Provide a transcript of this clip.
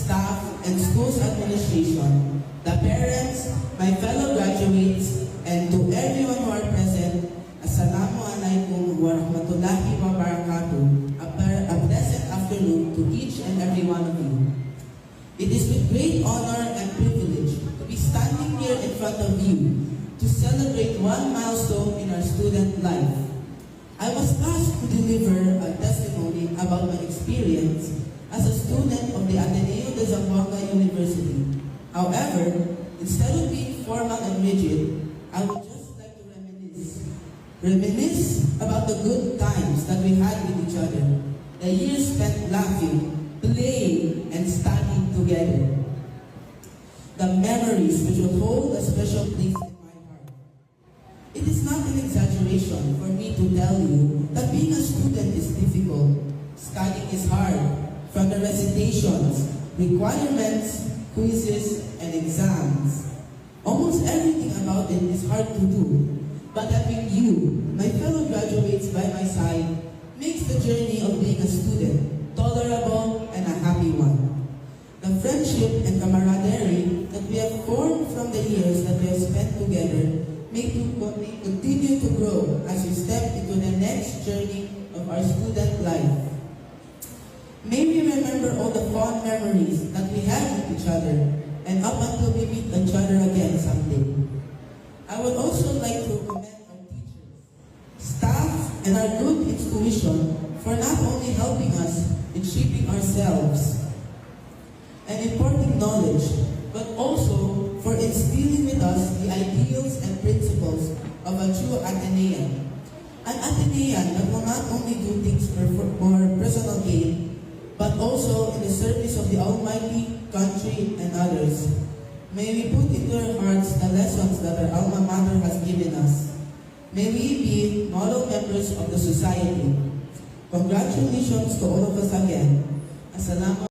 staff, and school's administration, the parents, my fellow graduates, and to everyone who are present, Assalamu alaikum wa rahmatullahi wa barakatuh. A blessed afternoon to each and every one of you. It is with great honor and privilege to be standing here in front of you to celebrate one milestone in our student life. I was asked to deliver a testimony about my experience as a student of the Ateneo de Zamboanga University. However, instead of being formal and rigid, I would just like to reminisce about the good times that we had with each other, the years spent laughing, playing, and studying together. The memories which will hold a special place in my heart. It is not an exaggeration for me to tell you that being a student is difficult. Studying is hard, from the recitations, requirements, quizzes, and exams. Almost everything about it is hard to do, but having you, my fellow graduates by my side, makes the journey of being a student tolerable and a happy one. The friendship and camaraderie that we have formed from the years that we have spent together may continue to grow as we step into the next journey of our student life. May we remember all the fond memories that we have with each other and up until we meet each other again someday. I would also like to commend our teachers, staff, and our good intuition for not only helping us in shaping ourselves and imparting knowledge, but also for instilling with us the ideals and principles of a true Atenean. An Atenean that will not only do things for personal gain, but also in the service of the Almighty, country, and others. May we put into our hearts the lessons that our alma mater has given us. May we be model members of the society. Congratulations to all of us again. Assalamu